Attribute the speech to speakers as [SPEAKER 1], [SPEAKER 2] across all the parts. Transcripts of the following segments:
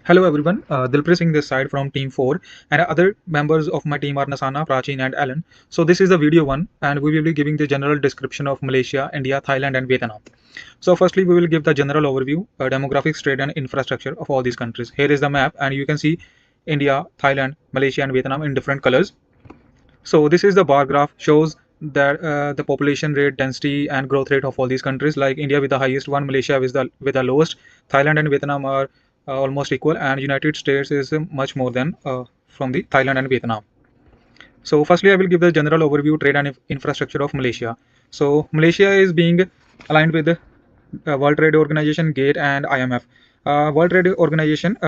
[SPEAKER 1] Hello everyone, Dilpreet Singh this side from Team 4 and other members of my team are Nasana, Prachin and Alan. So this is the video 1 and we will be giving the general description of Malaysia, India, Thailand and Vietnam. So firstly we will give the general overview, demographics, trade and infrastructure of all these countries. Here is the map and you can see India, Thailand, Malaysia and Vietnam in different colors. So this is the bar graph shows that the population rate, density and growth rate of all these countries, like India with the highest one, Malaysia with the lowest, Thailand and Vietnam are almost equal, and United States is much more than from the Thailand and Vietnam. So firstly, I will give the general overview trade and infrastructure of Malaysia. So Malaysia is being aligned with the World Trade Organization, GATE and IMF. World Trade Organization,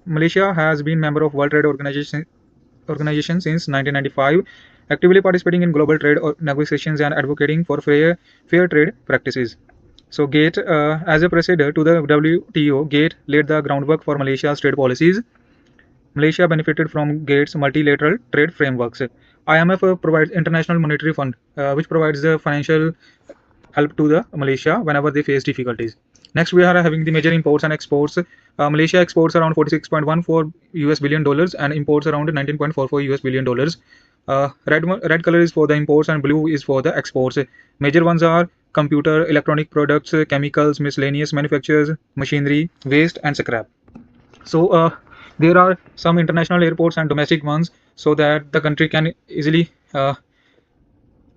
[SPEAKER 1] Malaysia has been member of World Trade Organization since 1995, actively participating in global trade negotiations and advocating for fair trade practices. So GATE, as a precedent to the WTO, GATE laid the groundwork for Malaysia's trade policies. Malaysia benefited from GATE's multilateral trade frameworks. IMF provides International Monetary Fund, which provides the financial help to the Malaysia whenever they face difficulties. Next, we are having the major imports and exports. Malaysia exports around 46.14 US billion dollars and imports around 19.44 US billion dollars. Red color is for the imports and blue is for the exports. Major ones are computer, electronic products, chemicals, miscellaneous manufactures, machinery, waste, and scrap. So there are some international airports and domestic ones, so that the country can easily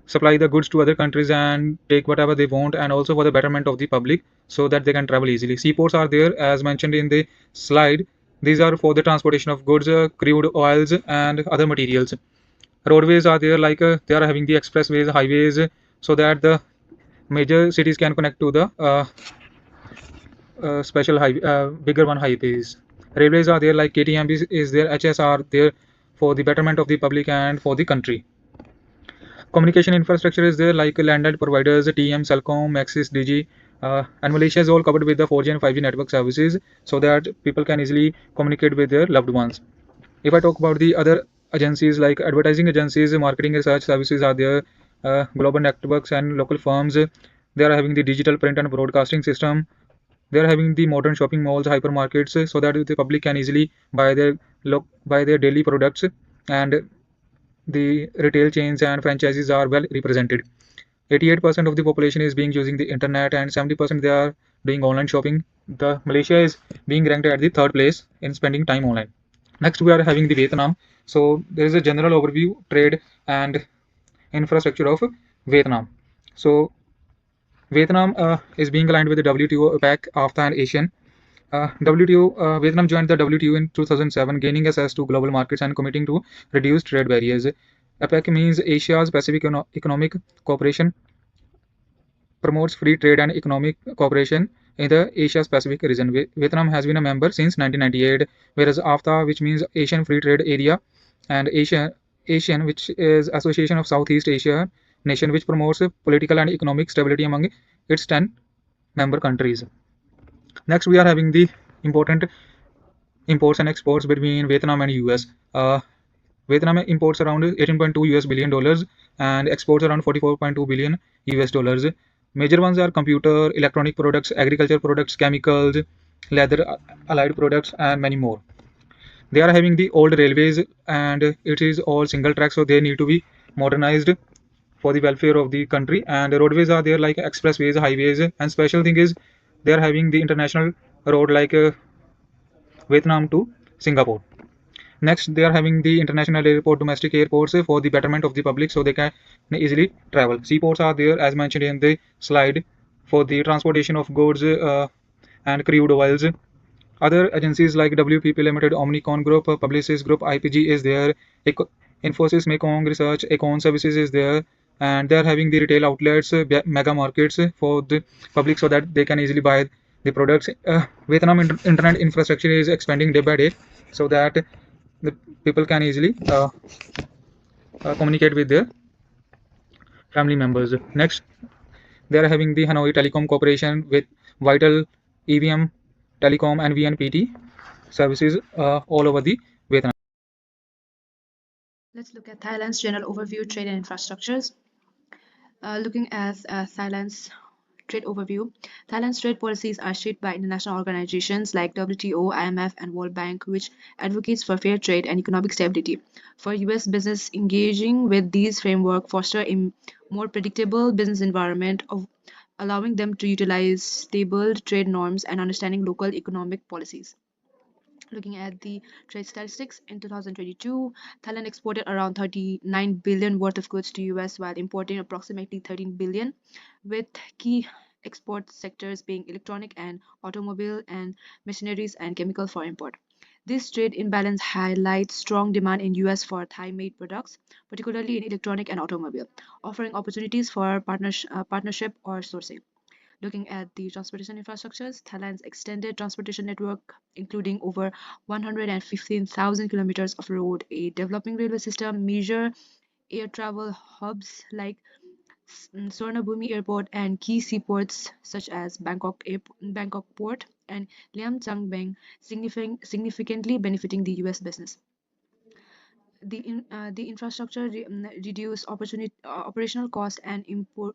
[SPEAKER 1] supply the goods to other countries and take whatever they want, and also for the betterment of the public so that they can travel easily. Seaports are there as mentioned in the slide. These are for the transportation of goods, crude oils and other materials. Roadways are there, like they are having the expressways, highways, so that the major cities can connect to the special bigger one highways. Railways are there, like KTM is there, HS are there for the betterment of the public and for the country. Communication infrastructure is there, like landline providers, TM, Celcom, Axis, Digi, and Malaysia is all covered with the 4G and 5G network services, so that people can easily communicate with their loved ones. If I talk about the other agencies, like advertising agencies, marketing research services are there, global networks and local firms. They are having the digital print and broadcasting system. They are having the modern shopping malls, hypermarkets, so that the public can easily buy their daily products, and the retail chains and franchises are well represented. 88% of the population is being using the internet, and 70% they are doing online shopping. The Malaysia is being ranked at the third place in spending time online. Next, we are having the Vietnam. So there is a general overview, trade and infrastructure of Vietnam. So Vietnam is being aligned with the WTO, APEC, AFTA, and ASEAN. WTO, Vietnam joined the WTO in 2007, gaining access to global markets and committing to reduce trade barriers. APEC means Asia's Pacific Economic Cooperation, promotes free trade and economic cooperation in the Asia-Pacific region. Vietnam has been a member since 1998, whereas AFTA, which means Asian Free Trade Area, and ASEAN, which is Association of Southeast Asia Nation, which promotes political and economic stability among its 10 member countries. Next, we are having the important imports and exports between Vietnam and US. Vietnam imports around 18.2 US billion dollars and exports around 44.2 billion US dollars. Major ones are computer, electronic products, agriculture products, chemicals, leather, allied products, and many more. They are having the old railways, and it is all single track, so they need to be modernized for the welfare of the country. And the roadways are there, like expressways, highways, and special thing is they are having the international road, like Vietnam to Singapore. Next, they are having the international airport, domestic airports for the betterment of the public, so they can easily travel. Seaports are there, as mentioned in the slide, for the transportation of goods and crude oils. Other agencies like WPP Limited, Omnicon Group, Publicis Group, IPG is there. Infosys, Mekong Research, Econ Services is there, and they are having the retail outlets, mega markets for the public, so that they can easily buy the products. Vietnam internet infrastructure is expanding day by day, so that the people can easily communicate with their family members. Next, they are having the Hanoi Telecom Corporation with Vital, EVM Telecom, and VNPT services all over the Vietnam.
[SPEAKER 2] Let's look at Thailand's general overview, trade and infrastructures. Looking at Thailand's trade overview. Thailand's trade policies are shaped by international organizations like WTO, IMF, and World Bank, which advocates for fair trade and economic stability. For U.S. business, engaging with these framework foster a more predictable business environment of allowing them to utilize stable trade norms and understanding local economic policies. Looking at the trade statistics in 2022, Thailand exported around 39 billion worth of goods to US while importing approximately 13 billion, with key export sectors being electronic and automobile and machineries and chemical for import. This trade imbalance highlights strong demand in US for Thai-made products, particularly in electronic and automobile, offering opportunities for partnership or sourcing. Looking at the transportation infrastructures, Thailand's extended transportation network, including over 115,000 kilometers of road, a developing railway system, major air travel hubs like Suvarnabhumi Airport, and key seaports such as Bangkok Port and Liam Chang Beng, significantly benefiting the U.S. business. The infrastructure reduce operational cost and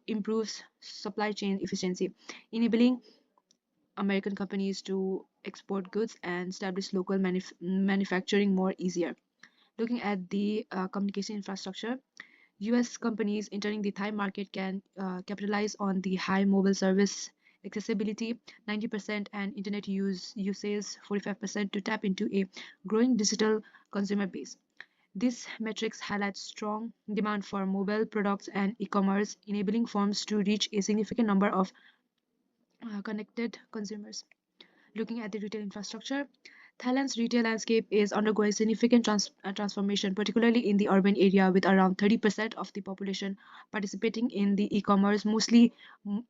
[SPEAKER 2] improves supply chain efficiency, enabling American companies to export goods and establish local manufacturing more easier. Looking at the communication infrastructure, US companies entering the Thai market can capitalize on the high mobile service accessibility 90% and internet usage 45% to tap into a growing digital consumer base. This metrics highlights strong demand for mobile products and e-commerce, enabling firms to reach a significant number of connected consumers. Looking at the retail infrastructure, Thailand's retail landscape is undergoing significant transformation, particularly in the urban area, with around 30% of the population participating in the e-commerce, mostly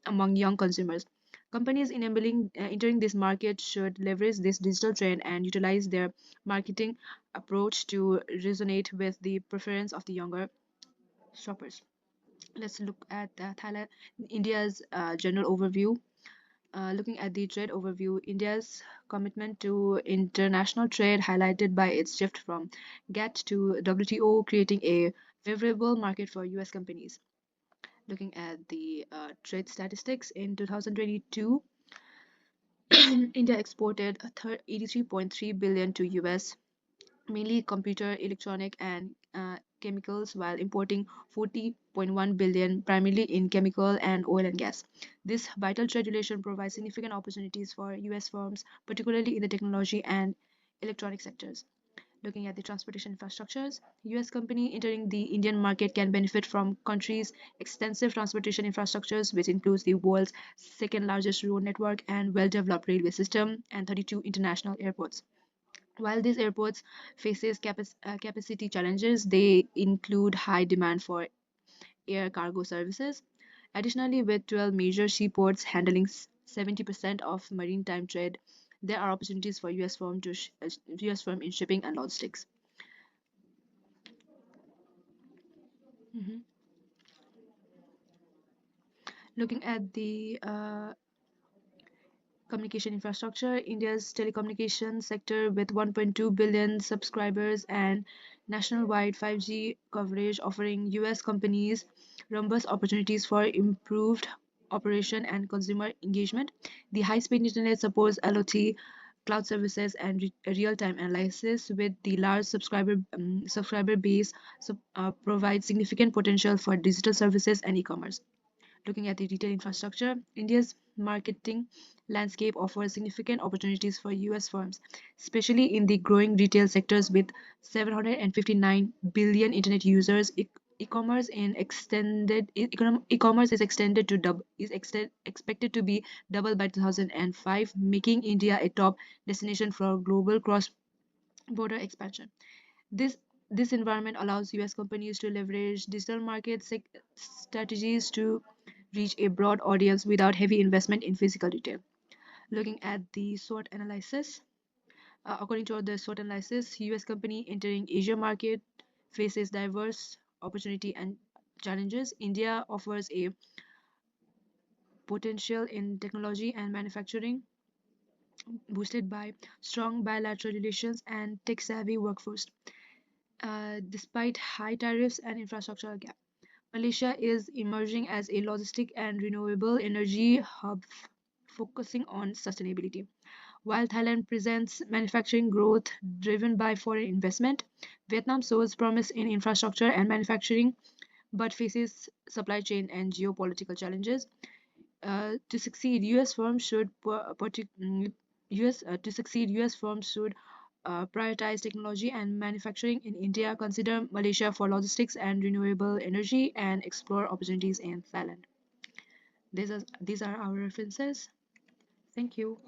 [SPEAKER 2] among young consumers. Companies entering this market should leverage this digital trend and utilize their marketing approach to resonate with the preference of the younger shoppers. Let's look at Thailand, India's general overview. Looking at the trade overview, India's commitment to international trade highlighted by its shift from GATT to WTO, creating a favorable market for US companies. Looking at the trade statistics in 2022, India exported 83.3 billion to US, mainly computer, electronic, and chemicals, while importing 40.1 billion, primarily in chemical and oil and gas. This vital trade relation provides significant opportunities for US firms, particularly in the technology and electronic sectors. Looking at the transportation infrastructures, US company entering the Indian market can benefit from country's extensive transportation infrastructures, which includes the world's second largest road network and well-developed railway system and 32 international airports. While these airports faces capacity challenges, they include high demand for air cargo services. Additionally, with 12 major seaports handling 70% of maritime trade, there are opportunities for US firm in shipping and logistics. Mhm. Looking at the communication infrastructure, India's telecommunication sector with 1.2 billion subscribers and nationwide 5G coverage offering US companies robust opportunities for improved operation and consumer engagement. The high-speed internet supports LOT, cloud services, and real-time analysis with the large subscriber base provides significant potential for digital services and e-commerce. Looking at the retail infrastructure, India's marketing landscape offers significant opportunities for US firms, especially in the growing retail sectors with 759 billion internet users. E-commerce is extended to expected to be double by 2005, making India a top destination for global cross-border expansion. This this environment allows US companies to leverage digital market strategies to reach a broad audience without heavy investment in physical retail. Looking at the SWOT analysis, according to the SWOT analysis, US company entering Asia market faces diverse opportunity and challenges. India offers a potential in technology and manufacturing, boosted by strong bilateral relations and tech-savvy workforce, despite high tariffs and infrastructural gap. Malaysia is emerging as a logistic and renewable energy hub focusing on sustainability. While Thailand presents manufacturing growth driven by foreign investment, Vietnam shows promise in infrastructure and manufacturing but faces supply chain and geopolitical challenges. To succeed, U.S. firms should US to succeed, U.S. firms should prioritize technology and manufacturing in India, consider Malaysia for logistics and renewable energy, and explore opportunities in Thailand. These are our references. Thank you.